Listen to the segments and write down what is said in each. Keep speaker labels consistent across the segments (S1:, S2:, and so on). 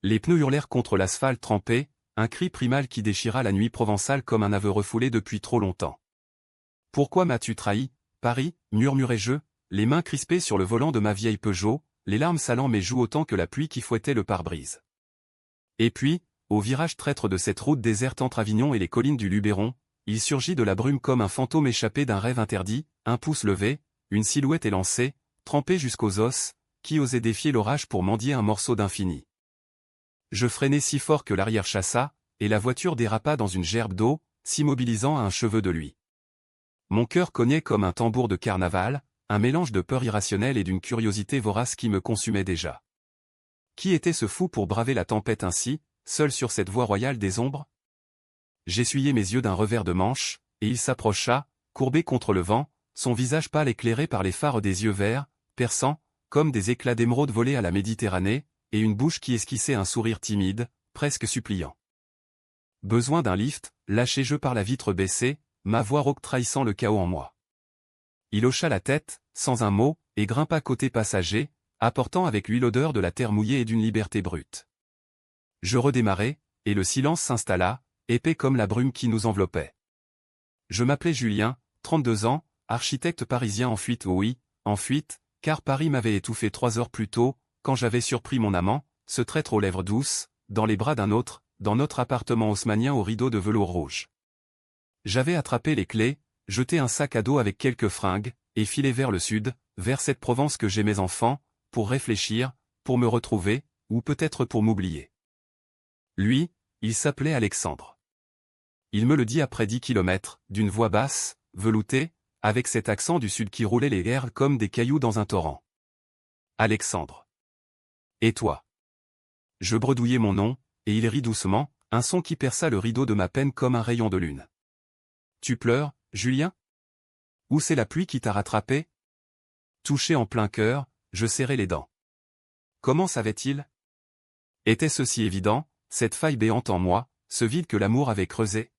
S1: Les pneus hurlèrent contre l'asphalte trempé, un cri primal qui déchira la nuit provençale comme un aveu refoulé depuis trop longtemps. « Pourquoi m'as-tu trahi, Paris » murmurai-je, les mains crispées sur le volant de ma vieille Peugeot, les larmes salant mes joues autant que la pluie qui fouettait le pare-brise. Et puis, au virage traître de cette route déserte entre Avignon et les collines du Luberon, il surgit de la brume comme un fantôme échappé d'un rêve interdit, un pouce levé, une silhouette élancée, trempée jusqu'aux os, qui osait défier l'orage pour mendier un morceau d'infini. Je freinai si fort que l'arrière chassa, et la voiture dérapa dans une gerbe d'eau, s'immobilisant à un cheveu de lui. Mon cœur cognait comme un tambour de carnaval, un mélange de peur irrationnelle et d'une curiosité vorace qui me consumait déjà. Qui était ce fou pour braver la tempête ainsi, seul sur cette voie royale des ombres? J'essuyai mes yeux d'un revers de manche, et il s'approcha, courbé contre le vent, son visage pâle éclairé par les phares des yeux verts, perçants, comme des éclats d'émeraude volés à la Méditerranée, et une bouche qui esquissait un sourire timide, presque suppliant. Besoin d'un lift, lâché-je par la vitre baissée, ma voix rauque trahissant le chaos en moi. Il hocha la tête, sans un mot, et grimpa côté passager, apportant avec lui l'odeur de la terre mouillée et d'une liberté brute. Je redémarrai, et le silence s'installa, épais comme la brume qui nous enveloppait. Je m'appelais Julien, 32 ans, architecte parisien en fuite, oui, en fuite, car Paris m'avait étouffé 3 heures plus tôt, quand j'avais surpris mon amant, ce traître aux lèvres douces, dans les bras d'un autre, dans notre appartement haussmannien aux rideaux de velours rouge. J'avais attrapé les clés, jeté un sac à dos avec quelques fringues, et filé vers le sud, vers cette Provence que j'aimais enfant, pour réfléchir, pour me retrouver, ou peut-être pour m'oublier. Lui, il s'appelait Alexandre. Il me le dit après 10 kilomètres, d'une voix basse, veloutée, avec cet accent du sud qui roulait les airs comme des cailloux dans un torrent. Alexandre. Et toi? Je bredouillai mon nom, et il rit doucement, un son qui perça le rideau de ma peine comme un rayon de lune. Tu pleures, Julien? Ou c'est la pluie qui t'a rattrapé? Touché en plein cœur, je serrai les dents. Comment savait-il? Était-ce si évident, cette faille béante en moi, ce vide que l'amour avait creusé?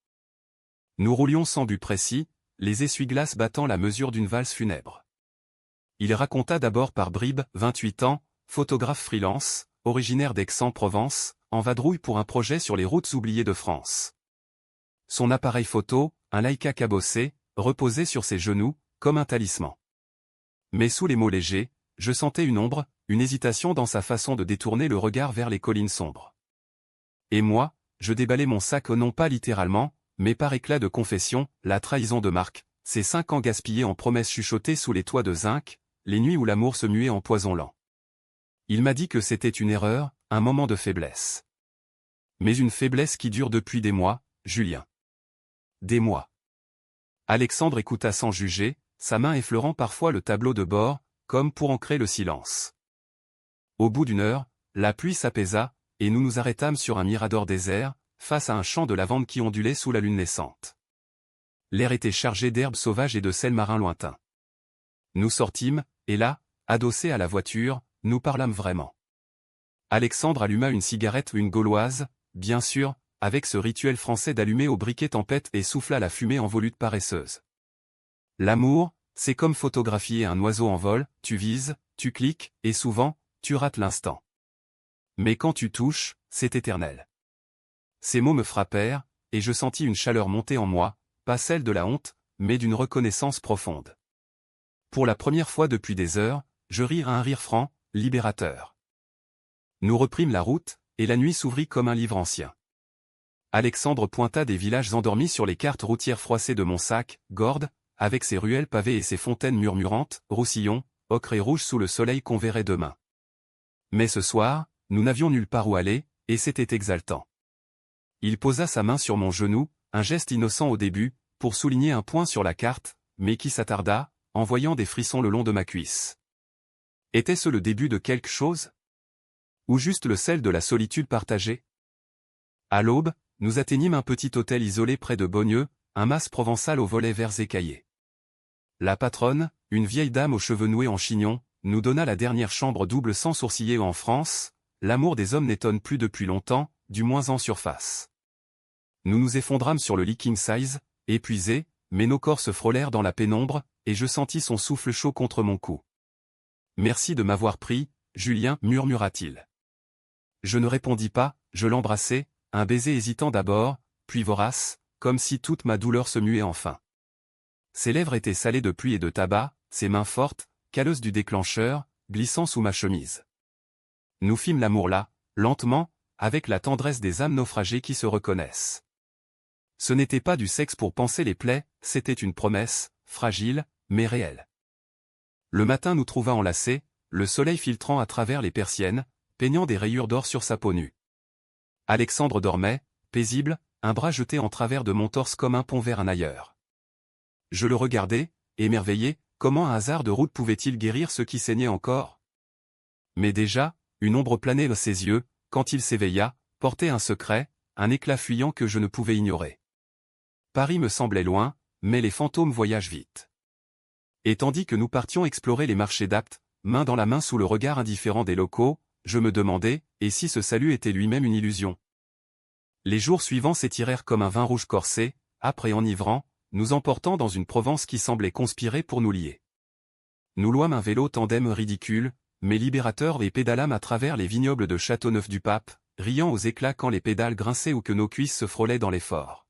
S1: Nous roulions sans but précis, les essuie-glaces battant la mesure d'une valse funèbre. Il raconta d'abord par bribes, 28 ans, photographe freelance, originaire d'Aix-en-Provence, en vadrouille pour un projet sur les routes oubliées de France. Son appareil photo, un Leica cabossé, reposait sur ses genoux, comme un talisman. Mais sous les mots légers, je sentais une ombre, une hésitation dans sa façon de détourner le regard vers les collines sombres. Et moi, je déballais mon sac non pas littéralement, mais par éclat de confession, la trahison de Marc, ces 5 ans gaspillés en promesses chuchotées sous les toits de zinc, les nuits où l'amour se muait en poison lent. Il m'a dit que c'était une erreur, un moment de faiblesse. Mais une faiblesse qui dure depuis des mois, Julien. Des mois. Alexandre écouta sans juger, sa main effleurant parfois le tableau de bord, comme pour ancrer le silence. Au bout d'une heure, la pluie s'apaisa, et nous nous arrêtâmes sur un mirador désert, face à un champ de lavande qui ondulait sous la lune naissante. L'air était chargé d'herbes sauvages et de sel marin lointain. Nous sortîmes, et là, adossés à la voiture, nous parlâmes vraiment. Alexandre alluma une cigarette ou une gauloise, bien sûr, avec ce rituel français d'allumer au briquet tempête et souffla la fumée en volute paresseuse. L'amour, c'est comme photographier un oiseau en vol, tu vises, tu cliques, et souvent, tu rates l'instant. Mais quand tu touches, c'est éternel. Ces mots me frappèrent, et je sentis une chaleur monter en moi, pas celle de la honte, mais d'une reconnaissance profonde. Pour la première fois depuis des heures, je ris un rire franc, libérateur. Nous reprîmes la route, et la nuit s'ouvrit comme un livre ancien. Alexandre pointa des villages endormis sur les cartes routières froissées de Montsac, Gordes, avec ses ruelles pavées et ses fontaines murmurantes, Roussillon, ocre et rouge sous le soleil qu'on verrait demain. Mais ce soir, nous n'avions nulle part où aller, et c'était exaltant. Il posa sa main sur mon genou, un geste innocent au début, pour souligner un point sur la carte, mais qui s'attarda, envoyant des frissons le long de ma cuisse. Était-ce le début de quelque chose? Ou juste le sel de la solitude partagée? À l'aube, nous atteignîmes un petit hôtel isolé près de Beaunieu, un mas provençal aux volets verts écaillés. La patronne, une vieille dame aux cheveux noués en chignon, nous donna la dernière chambre double sans sourciller en France. L'amour des hommes n'étonne plus depuis longtemps, du moins en surface. Nous nous effondrâmes sur le lit king size, épuisés, mais nos corps se frôlèrent dans la pénombre, et je sentis son souffle chaud contre mon cou. « Merci de m'avoir pris, Julien, murmura-t-il. Je ne répondis pas, je l'embrassai, un baiser hésitant d'abord, puis vorace, comme si toute ma douleur se muait enfin. Ses lèvres étaient salées de pluie et de tabac, ses mains fortes, calleuses du déclencheur, glissant sous ma chemise. Nous fîmes l'amour là, lentement, avec la tendresse des âmes naufragées qui se reconnaissent. Ce n'était pas du sexe pour panser les plaies, c'était une promesse, fragile, mais réelle. Le matin nous trouva enlacés, le soleil filtrant à travers les persiennes, peignant des rayures d'or sur sa peau nue. Alexandre dormait, paisible, un bras jeté en travers de mon torse comme un pont vers un ailleurs. Je le regardais, émerveillé, comment un hasard de route pouvait-il guérir ce qui saignait encore? Mais déjà, une ombre planait dans ses yeux, quand il s'éveilla, portait un secret, un éclat fuyant que je ne pouvais ignorer. Paris me semblait loin, mais les fantômes voyagent vite. Et tandis que nous partions explorer les marchés d'Apt, main dans la main sous le regard indifférent des locaux, je me demandais, et si ce salut était lui-même une illusion? Les jours suivants s'étirèrent comme un vin rouge corsé, âpre et enivrant, nous emportant dans une Provence qui semblait conspirer pour nous lier. Nous louâmes un vélo tandem ridicule, mais libérateur et pédalâmes à travers les vignobles de Châteauneuf-du-Pape, riant aux éclats quand les pédales grinçaient ou que nos cuisses se frôlaient dans l'effort.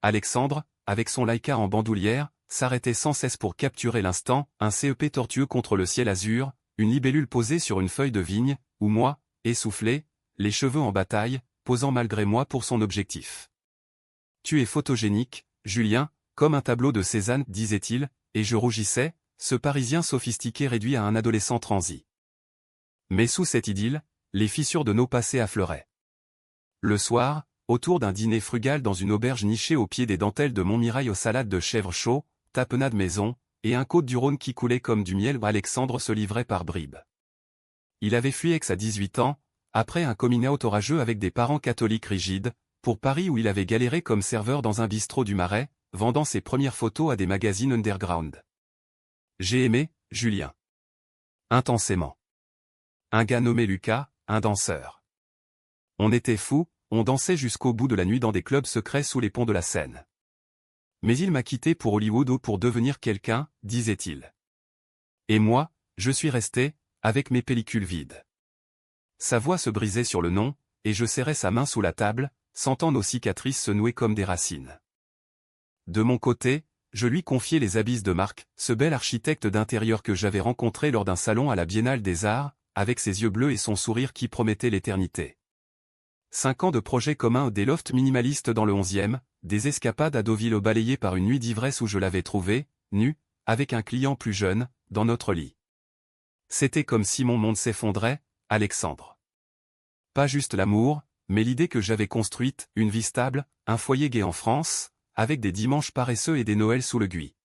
S1: Alexandre, avec son Laika en bandoulière, s'arrêtait sans cesse pour capturer l'instant, un CEP tortueux contre le ciel azur, une libellule posée sur une feuille de vigne, ou moi, essoufflé, les cheveux en bataille, posant malgré moi pour son objectif. Tu es photogénique, Julien, comme un tableau de Cézanne, disait-il, et je rougissais, ce Parisien sophistiqué réduit à un adolescent transi. Mais sous cette idylle, les fissures de nos passés affleuraient. Le soir, autour d'un dîner frugal dans une auberge nichée au pied des dentelles de Montmirail aux salades de chèvre chaud, tapenade maison, et un côte du Rhône qui coulait comme du miel, Alexandre se livrait par bribes. Il avait fui Aix à 18 ans, après un coming out orageux avec des parents catholiques rigides, pour Paris où il avait galéré comme serveur dans un bistrot du Marais, vendant ses premières photos à des magazines underground. J'ai aimé, Julien. Intensément. Un gars nommé Lucas, un danseur. On était fous, on dansait jusqu'au bout de la nuit dans des clubs secrets sous les ponts de la Seine. Mais il m'a quitté pour Hollywood ou pour devenir quelqu'un, disait-il. Et moi, je suis resté, avec mes pellicules vides. Sa voix se brisait sur le nom, et je serrais sa main sous la table, sentant nos cicatrices se nouer comme des racines. De mon côté, je lui confiai les abysses de Marc, ce bel architecte d'intérieur que j'avais rencontré lors d'un salon à la Biennale des Arts, avec ses yeux bleus et son sourire qui promettait l'éternité. 5 ans de projets communs, des lofts minimalistes dans le 11e, des escapades à Deauville balayées par une nuit d'ivresse où je l'avais trouvé, nu, avec un client plus jeune, dans notre lit. C'était comme si mon monde s'effondrait, Alexandre. Pas juste l'amour, mais l'idée que j'avais construite, une vie stable, un foyer gai en France, avec des dimanches paresseux et des Noëls sous le gui.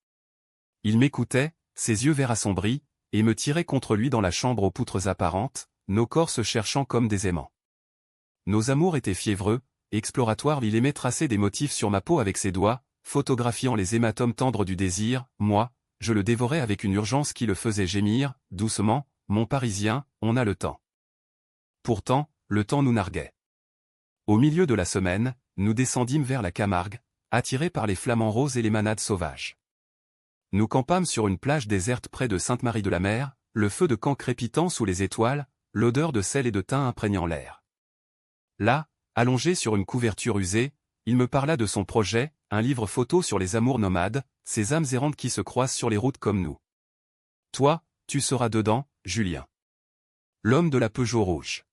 S1: Il m'écoutait, ses yeux verts assombris, et me tirait contre lui dans la chambre aux poutres apparentes, nos corps se cherchant comme des aimants. Nos amours étaient fiévreux, exploratoires, il aimait tracer des motifs sur ma peau avec ses doigts, photographiant les hématomes tendres du désir, moi, je le dévorais avec une urgence qui le faisait gémir, doucement, mon Parisien, on a le temps. Pourtant, le temps nous narguait. Au milieu de la semaine, nous descendîmes vers la Camargue, attirés par les flamants roses et les manades sauvages. Nous campâmes sur une plage déserte près de Sainte-Marie-de-la-Mer, le feu de camp crépitant sous les étoiles, l'odeur de sel et de thym imprégnant l'air. Là, allongé sur une couverture usée, il me parla de son projet, un livre photo sur les amours nomades, ces âmes errantes qui se croisent sur les routes comme nous. Toi, tu seras dedans, Julien. L'homme de la Peugeot rouge.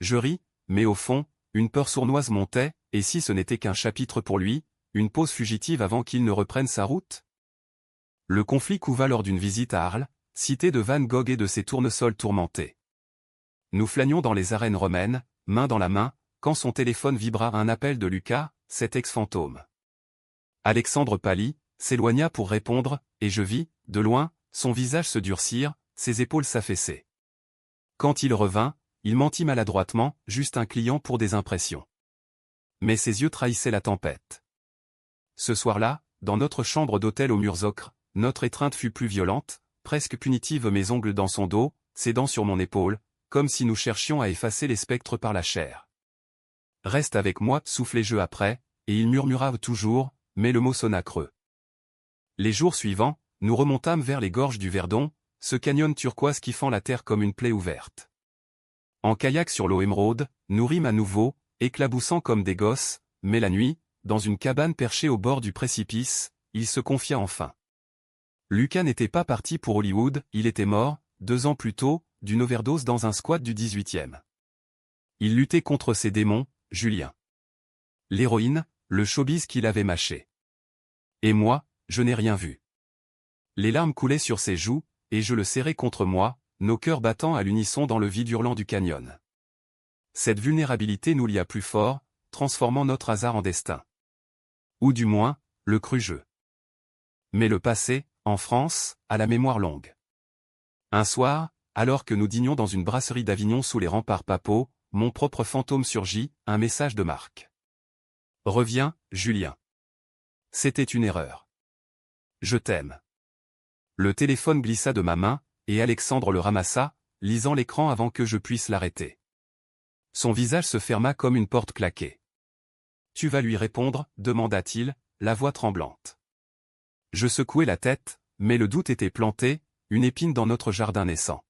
S1: Je ris, mais au fond, une peur sournoise montait, et si ce n'était qu'un chapitre pour lui, une pause fugitive avant qu'il ne reprenne sa route? Le conflit couva lors d'une visite à Arles, cité de Van Gogh et de ses tournesols tourmentés. Nous flânions dans les arènes romaines, main dans la main, quand son téléphone vibra un appel de Lucas, cet ex-fantôme. Alexandre pâlit, s'éloigna pour répondre, et je vis, de loin, son visage se durcir, ses épaules s'affaisser. Quand il revint, il mentit maladroitement, juste un client pour des impressions. Mais ses yeux trahissaient la tempête. Ce soir-là, dans notre chambre d'hôtel aux murs ocre, notre étreinte fut plus violente, presque punitive, mes ongles dans son dos, ses dents sur mon épaule, comme si nous cherchions à effacer les spectres par la chair. Reste avec moi, soufflai-je après, et il murmura toujours, mais le mot sonna creux. Les jours suivants, nous remontâmes vers les gorges du Verdon, ce canyon turquoise qui fend la terre comme une plaie ouverte. En kayak sur l'eau émeraude, nous rîmes à nouveau, éclaboussant comme des gosses, mais la nuit, dans une cabane perchée au bord du précipice, il se confia enfin. Lucas n'était pas parti pour Hollywood, il était mort, 2 ans plus tôt, d'une overdose dans un squat du 18e. Il luttait contre ses démons, Julien. L'héroïne, le showbiz qu'il avait mâché. Et moi, je n'ai rien vu. Les larmes coulaient sur ses joues, et je le serrais contre moi, nos cœurs battant à l'unisson dans le vide hurlant du canyon. Cette vulnérabilité nous lia plus fort, transformant notre hasard en destin. Ou du moins, le crus-je. Mais le passé, en France, a la mémoire longue. Un soir, alors que nous dînions dans une brasserie d'Avignon sous les remparts papaux, mon propre fantôme surgit, un message de Marc. Reviens, Julien. C'était une erreur. Je t'aime. Le téléphone glissa de ma main, et Alexandre le ramassa, lisant l'écran avant que je puisse l'arrêter. Son visage se ferma comme une porte claquée. Tu vas lui répondre, demanda-t-il, la voix tremblante. Je secouai la tête, mais le doute était planté, une épine dans notre jardin naissant.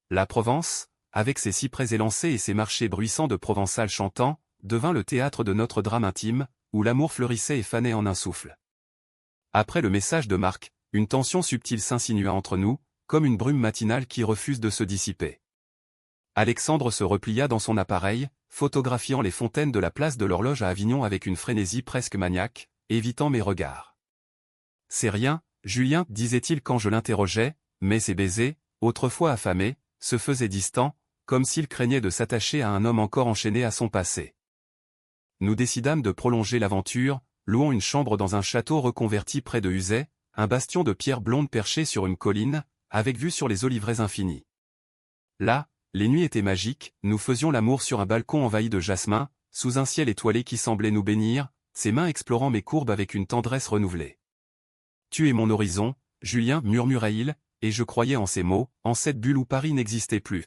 S1: La Provence, avec ses cyprès élancés et ses marchés bruissants de provençal chantant, devint le théâtre de notre drame intime, où l'amour fleurissait et fanait en un souffle. Après le message de Marc, une tension subtile s'insinua entre nous, comme une brume matinale qui refuse de se dissiper. Alexandre se replia dans son appareil, photographiant les fontaines de la place de l'Horloge à Avignon avec une frénésie presque maniaque, évitant mes regards. C'est rien, Julien, disait-il quand je l'interrogeais, mais ses baisers, autrefois affamés, se faisaient distants, comme s'il craignait de s'attacher à un homme encore enchaîné à son passé. Nous décidâmes de prolonger l'aventure, louant une chambre dans un château reconverti près de Uzès, un bastion de pierre blonde perché sur une colline, avec vue sur les oliveraies infinies. Là, les nuits étaient magiques, nous faisions l'amour sur un balcon envahi de jasmin, sous un ciel étoilé qui semblait nous bénir, ses mains explorant mes courbes avec une tendresse renouvelée. Tu es mon horizon, Julien, murmura-t-il, et je croyais en ces mots, en cette bulle où Paris n'existait plus.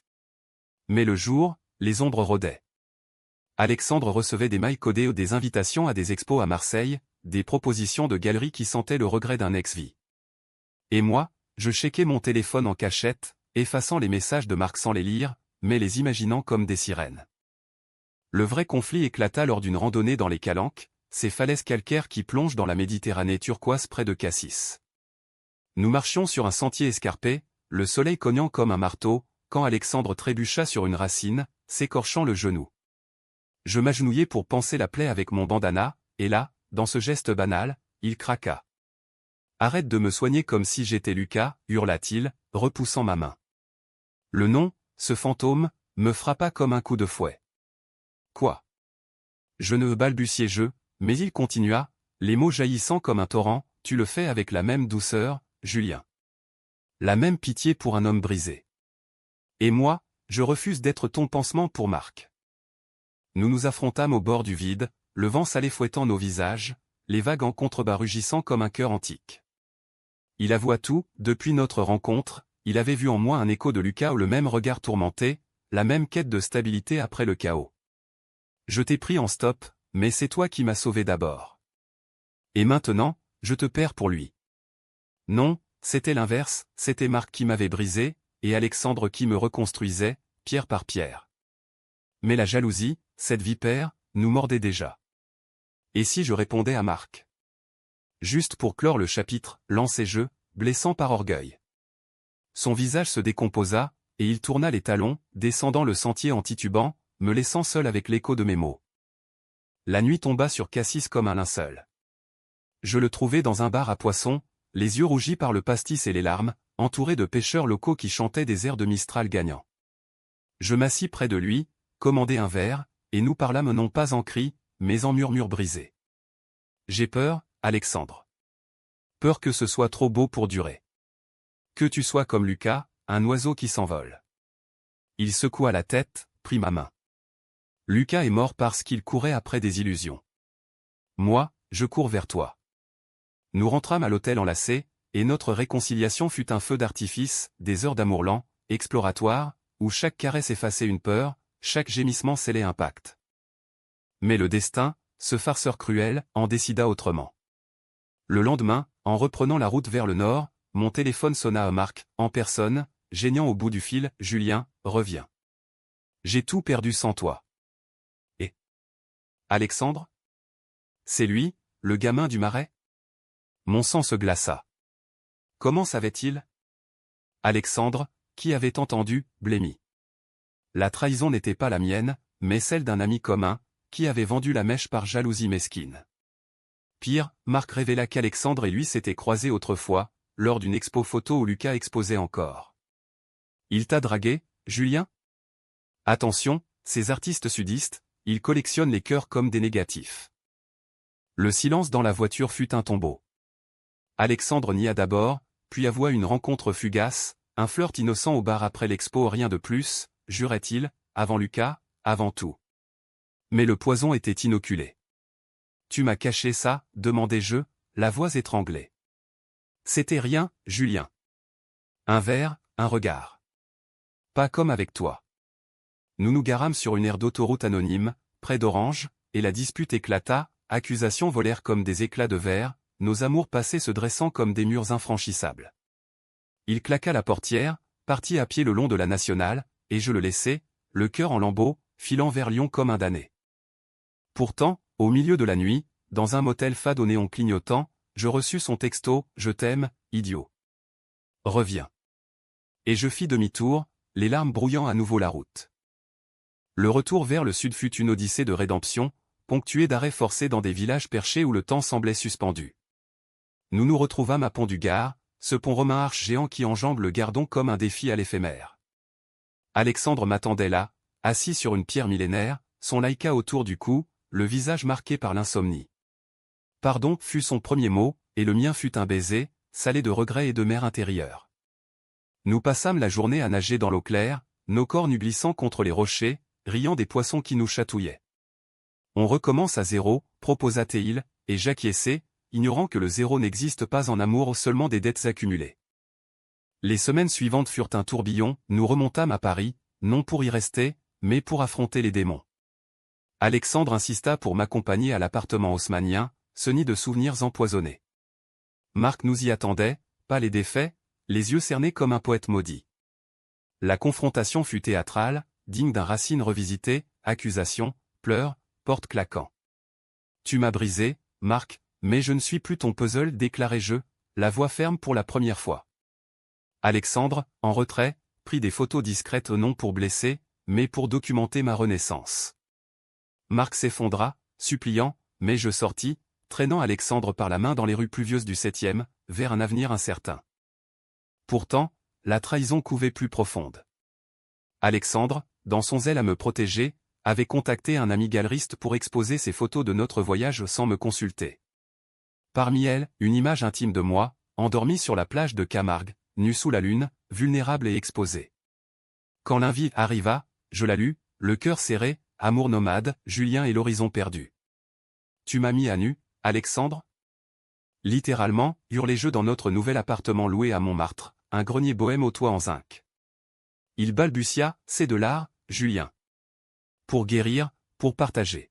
S1: Mais le jour, les ombres rôdaient. Alexandre recevait des mails codés ou des invitations à des expos à Marseille, des propositions de galeries qui sentaient le regret d'un ex-vie. Et moi, je checkais mon téléphone en cachette, effaçant les messages de Marc sans les lire, mais les imaginant comme des sirènes. Le vrai conflit éclata lors d'une randonnée dans les Calanques, ces falaises calcaires qui plongent dans la Méditerranée turquoise près de Cassis. Nous marchions sur un sentier escarpé, le soleil cognant comme un marteau, quand Alexandre trébucha sur une racine, s'écorchant le genou. Je m'agenouillai pour panser la plaie avec mon bandana, et là, dans ce geste banal, il craqua. « Arrête de me soigner comme si j'étais Lucas, hurla-t-il, repoussant ma main. Le nom, ce fantôme, me frappa comme un coup de fouet. Quoi? Je ne balbutiai-je, mais il continua, les mots jaillissant comme un torrent, tu le fais avec la même douceur, Julien. La même pitié pour un homme brisé. Et moi, je refuse d'être ton pansement pour Marc. Nous nous affrontâmes au bord du vide, le vent salé fouettant nos visages, les vagues en contrebas rugissant comme un cœur antique. Il avoua tout, depuis notre rencontre, il avait vu en moi un écho de Lucas ou le même regard tourmenté, la même quête de stabilité après le chaos. Je t'ai pris en stop, mais c'est toi qui m'as sauvé d'abord. Et maintenant, je te perds pour lui. Non, c'était l'inverse, c'était Marc qui m'avait brisé, et Alexandre qui me reconstruisait, pierre par pierre. Mais la jalousie, cette vipère, nous mordait déjà. Et si je répondais à Marc? Juste pour clore le chapitre, lançai-je, blessant par orgueil. Son visage se décomposa, et il tourna les talons, descendant le sentier en titubant, me laissant seul avec l'écho de mes mots. La nuit tomba sur Cassis comme un linceul. Je le trouvai dans un bar à poissons, les yeux rougis par le pastis et les larmes, entouré de pêcheurs locaux qui chantaient des airs de Mistral gagnant. Je m'assis près de lui, commandai un verre, et nous parlâmes non pas en cris, mais en murmures brisés. J'ai peur, Alexandre. Peur que ce soit trop beau pour durer. Que tu sois comme Lucas, un oiseau qui s'envole. Il secoua la tête, prit ma main. Lucas est mort parce qu'il courait après des illusions. Moi, je cours vers toi. Nous rentrâmes à l'hôtel enlacés, et notre réconciliation fut un feu d'artifice, des heures d'amour lent, exploratoire, où chaque caresse effaçait une peur, chaque gémissement scellait un pacte. Mais le destin, ce farceur cruel, en décida autrement. Le lendemain, en reprenant la route vers le nord, mon téléphone sonna à Marc, en personne, geignant au bout du fil, Julien, reviens. J'ai tout perdu sans toi. Et Alexandre? C'est lui, le gamin du Marais? Mon sang se glaça. Comment savait-il? Alexandre, qui avait entendu, blêmit. La trahison n'était pas la mienne, mais celle d'un ami commun, qui avait vendu la mèche par jalousie mesquine. Pire, Marc révéla qu'Alexandre et lui s'étaient croisés autrefois, lors d'une expo photo où Lucas exposait encore. Il t'a dragué, Julien? Attention, ces artistes sudistes, ils collectionnent les cœurs comme des négatifs. Le silence dans la voiture fut un tombeau. Alexandre nia d'abord, puis avoua une rencontre fugace, un flirt innocent au bar après l'expo, rien de plus, jurait-il, avant Lucas, avant tout. Mais le poison était inoculé. Tu m'as caché ça, demandai-je, la voix étranglée. C'était rien, Julien. Un verre, un regard. Pas comme avec toi. Nous nous garâmes sur une aire d'autoroute anonyme, près d'Orange, et la dispute éclata, accusations volèrent comme des éclats de verre, nos amours passés se dressant comme des murs infranchissables. Il claqua la portière, partit à pied le long de la nationale, et je le laissai, le cœur en lambeaux, filant vers Lyon comme un damné. Pourtant, au milieu de la nuit, dans un motel fade au néon clignotant, je reçus son texto « Je t'aime, idiot. Reviens ». Et je fis demi-tour, les larmes brouillant à nouveau la route. Le retour vers le sud fut une odyssée de rédemption, ponctuée d'arrêts forcés dans des villages perchés où le temps semblait suspendu. Nous nous retrouvâmes à Pont du Gard, ce pont romain arche géant qui enjambe le Gardon comme un défi à l'éphémère. Alexandre m'attendait là, assis sur une pierre millénaire, son laïka autour du cou, le visage marqué par l'insomnie. Pardon fut son premier mot, et le mien fut un baiser, salé de regrets et de mer intérieure. Nous passâmes la journée à nager dans l'eau claire, nos corps nus glissant contre les rochers, riant des poissons qui nous chatouillaient. On recommence à zéro, proposa-t-il, et j'acquiesçai, ignorant que le zéro n'existe pas en amour, seulement des dettes accumulées. Les semaines suivantes furent un tourbillon, nous remontâmes à Paris, non pour y rester, mais pour affronter les démons. Alexandre insista pour m'accompagner à l'appartement haussmannien, ce nid de souvenirs empoisonnés. Marc nous y attendait, pâle et défait, les yeux cernés comme un poète maudit. La confrontation fut théâtrale, digne d'un Racine revisité, accusation, pleurs, porte claquant. Tu m'as brisé, Marc, mais je ne suis plus ton puzzle, déclarai-je, la voix ferme pour la première fois. Alexandre, en retrait, prit des photos discrètes non pour blesser, mais pour documenter ma renaissance. Marc s'effondra, suppliant, mais je sortis, traînant Alexandre par la main dans les rues pluvieuses du 7e, vers un avenir incertain. Pourtant, la trahison couvait plus profonde. Alexandre, dans son zèle à me protéger, avait contacté un ami galeriste pour exposer ses photos de notre voyage sans me consulter. Parmi elles, une image intime de moi, endormi sur la plage de Camargue, nu sous la lune, vulnérable et exposé. Quand l'invite arriva, je la lus, le cœur serré, amour nomade, Julien et l'horizon perdu. Tu m'as mis à nu, Alexandre? Littéralement, hurlai-je dans notre nouvel appartement loué à Montmartre, un grenier bohème au toit en zinc. Il balbutia, c'est de l'art, Julien. Pour guérir, pour partager.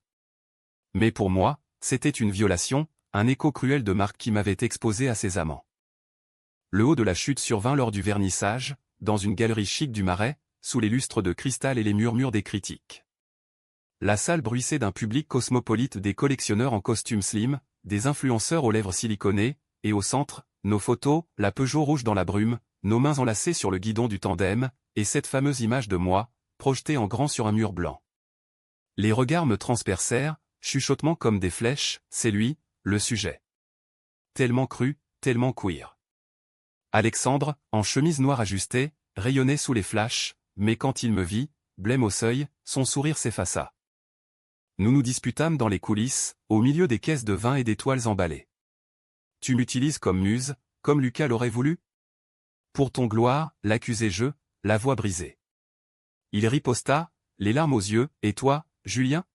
S1: Mais pour moi, c'était une violation, un écho cruel de Marc qui m'avait exposé à ses amants. Le haut de la chute survint lors du vernissage, dans une galerie chic du Marais, sous les lustres de cristal et les murmures des critiques. La salle bruissait d'un public cosmopolite, des collectionneurs en costume slim, des influenceurs aux lèvres siliconées, et au centre, nos photos, la Peugeot rouge dans la brume, nos mains enlacées sur le guidon du tandem, et cette fameuse image de moi, projetée en grand sur un mur blanc. Les regards me transpercèrent, chuchotements comme des flèches, c'est lui, le sujet. Tellement cru, tellement queer. Alexandre, en chemise noire ajustée, rayonnait sous les flashs, mais quand il me vit, blême au seuil, son sourire s'effaça. Nous nous disputâmes dans les coulisses, au milieu des caisses de vin et des toiles emballées. Tu m'utilises comme muse, comme Lucas l'aurait voulu? Pour ton gloire, l'accusai-je, la voix brisée. Il riposta, les larmes aux yeux, et toi, Julien?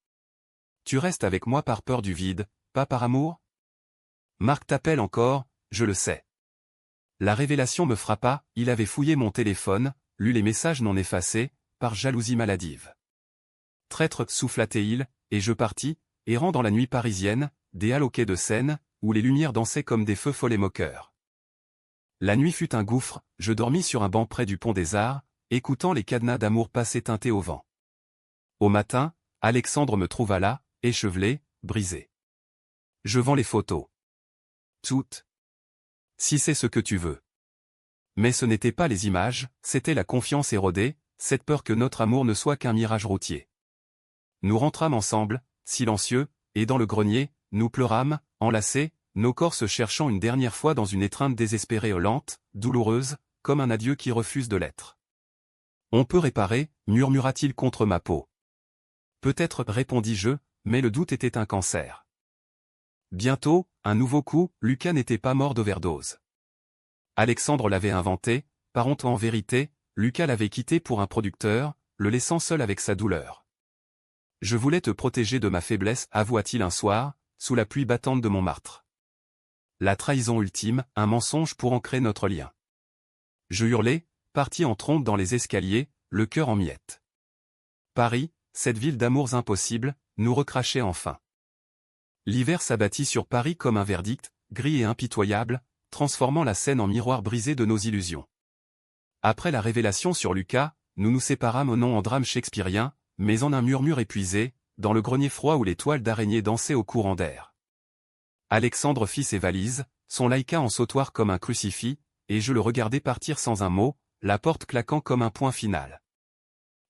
S1: Tu restes avec moi par peur du vide, pas par amour? Marc t'appelle encore, je le sais. La révélation me frappa, il avait fouillé mon téléphone, lu les messages non effacés, par jalousie maladive. Traître, souffla-t-il, et je partis, errant dans la nuit parisienne, des halles au quai de Seine, où les lumières dansaient comme des feux follets moqueurs. La nuit fut un gouffre, je dormis sur un banc près du pont des Arts, écoutant les cadenas d'amour passer teintés au vent. Au matin, Alexandre me trouva là, échevelé, brisé. Je vends les photos. Toutes. Si c'est ce que tu veux. Mais ce n'était pas les images, c'était la confiance érodée, cette peur que notre amour ne soit qu'un mirage routier. Nous rentrâmes ensemble, silencieux, et dans le grenier, nous pleurâmes, enlacés, nos corps se cherchant une dernière fois dans une étreinte désespérée lente, douloureuse, comme un adieu qui refuse de l'être. On peut réparer, murmura-t-il contre ma peau. Peut-être, répondis-je, mais le doute était un cancer. Bientôt, un nouveau coup, Lucas n'était pas mort d'overdose. Alexandre l'avait inventé, par honte en vérité, Lucas l'avait quitté pour un producteur, le laissant seul avec sa douleur. Je voulais te protéger de ma faiblesse, avoua-t-il un soir, sous la pluie battante de Montmartre. La trahison ultime, un mensonge pour ancrer notre lien. Je hurlai, parti en trombe dans les escaliers, le cœur en miettes. Paris, cette ville d'amours impossibles, nous recrachait enfin. L'hiver s'abattit sur Paris comme un verdict, gris et impitoyable, transformant la scène en miroir brisé de nos illusions. Après la révélation sur Lucas, nous nous séparâmes non en drame shakespearien, mais en un murmure épuisé, dans le grenier froid où les toiles d'araignée dansaient au courant d'air. Alexandre fit ses valises, son laïka en sautoir comme un crucifix, et je le regardai partir sans un mot, la porte claquant comme un point final.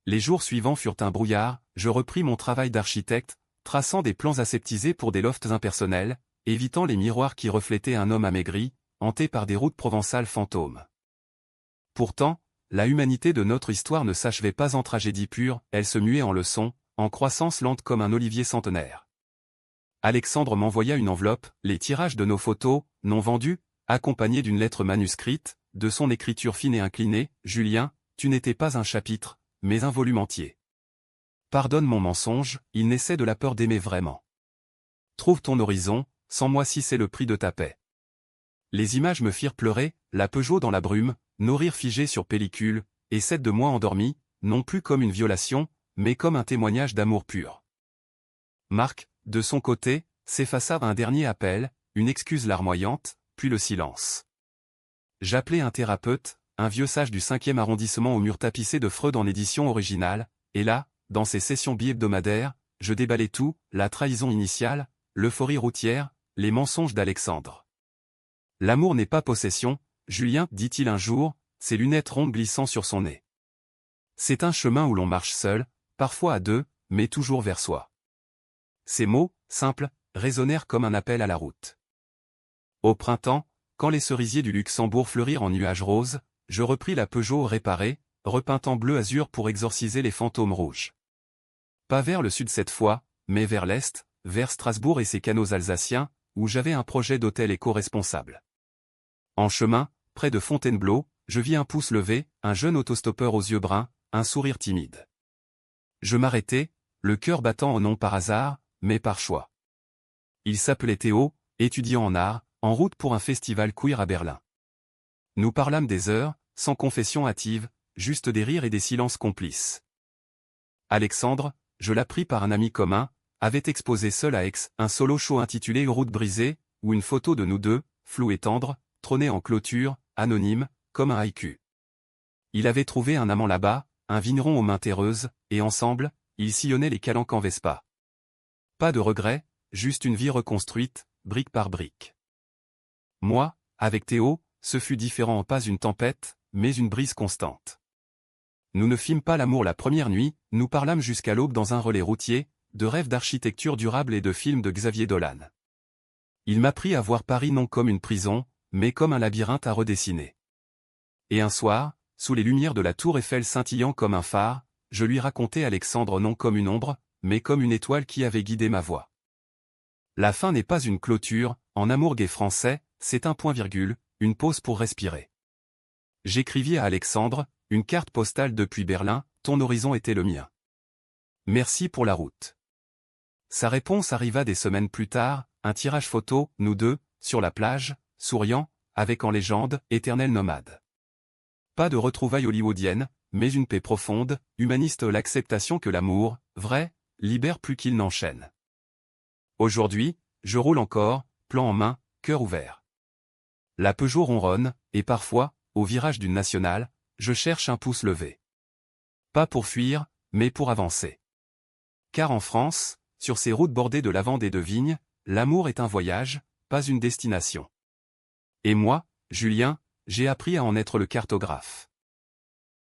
S1: Les jours suivants furent un brouillard, je repris mon travail d'architecte, traçant des plans aseptisés pour des lofts impersonnels, évitant les miroirs qui reflétaient un homme amaigri, hanté par des routes provençales fantômes. Pourtant, la humanité de notre histoire ne s'achevait pas en tragédie pure, elle se muait en leçon, en croissance lente comme un olivier centenaire. Alexandre m'envoya une enveloppe, les tirages de nos photos, non vendus, accompagnés d'une lettre manuscrite, de son écriture fine et inclinée, « Julien, tu n'étais pas un chapitre, mais un volume entier. Pardonne mon mensonge, il naissait de la peur d'aimer vraiment. Trouve ton horizon, sans moi si c'est le prix de ta paix. » Les images me firent pleurer, la Peugeot dans la brume, nos rires figés sur pellicule, et cette de moi endormi, non plus comme une violation, mais comme un témoignage d'amour pur. Marc, de son côté, s'effaça un dernier appel, une excuse larmoyante, puis le silence. J'appelai un thérapeute, un vieux sage du 5e arrondissement au mur tapissé de Freud en édition originale, et là, dans ses sessions bi-hebdomadaires, je déballai tout, la trahison initiale, l'euphorie routière, les mensonges d'Alexandre. L'amour n'est pas possession, Julien, dit-il un jour, ses lunettes rondes glissant sur son nez. C'est un chemin où l'on marche seul, parfois à deux, mais toujours vers soi. Ces mots, simples, résonnèrent comme un appel à la route. Au printemps, quand les cerisiers du Luxembourg fleurirent en nuages roses, je repris la Peugeot réparée, repeinte en bleu azur pour exorciser les fantômes rouges. Pas vers le sud cette fois, mais vers l'est, vers Strasbourg et ses canaux alsaciens, où j'avais un projet d'hôtel éco-responsable. En chemin, près de Fontainebleau, je vis un pouce levé, un jeune autostoppeur aux yeux bruns, un sourire timide. Je m'arrêtai, le cœur battant non par hasard, mais par choix. Il s'appelait Théo, étudiant en art, en route pour un festival queer à Berlin. Nous parlâmes des heures, sans confession hâtive, juste des rires et des silences complices. Alexandre, je l'appris par un ami commun, avait exposé seul à Aix un solo show intitulé Route brisée, où une photo de nous deux, floue et tendre, trônait en clôture, anonyme, comme un haïku. Il avait trouvé un amant là-bas, un vigneron aux mains terreuses, et ensemble, ils sillonnaient les calanques en Vespa. Pas de regrets, juste une vie reconstruite, brique par brique. Moi, avec Théo, ce fut différent, pas une tempête, mais une brise constante. Nous ne fîmes pas l'amour la première nuit, nous parlâmes jusqu'à l'aube dans un relais routier, de rêves d'architecture durable et de films de Xavier Dolan. Il m'apprit à voir Paris non comme une prison, mais comme un labyrinthe à redessiner. Et un soir, sous les lumières de la tour Eiffel scintillant comme un phare, je lui racontai Alexandre non comme une ombre, mais comme une étoile qui avait guidé ma voie. La fin n'est pas une clôture, en amour gai français, c'est un point-virgule, une pause pour respirer. J'écrivis à Alexandre, une carte postale depuis Berlin, ton horizon était le mien. Merci pour la route. Sa réponse arriva des semaines plus tard, un tirage photo, nous deux, sur la plage, souriant, avec en légende, éternel nomade. Pas de retrouvailles hollywoodiennes, mais une paix profonde, humaniste, l'acceptation que l'amour, vrai, libère plus qu'il n'enchaîne. Aujourd'hui, je roule encore, plan en main, cœur ouvert. La Peugeot ronronne, et parfois, au virage d'une nationale, je cherche un pouce levé. Pas pour fuir, mais pour avancer. Car en France, sur ces routes bordées de lavandes et de vignes, l'amour est un voyage, pas une destination. Et moi, Julien, j'ai appris à en être le cartographe.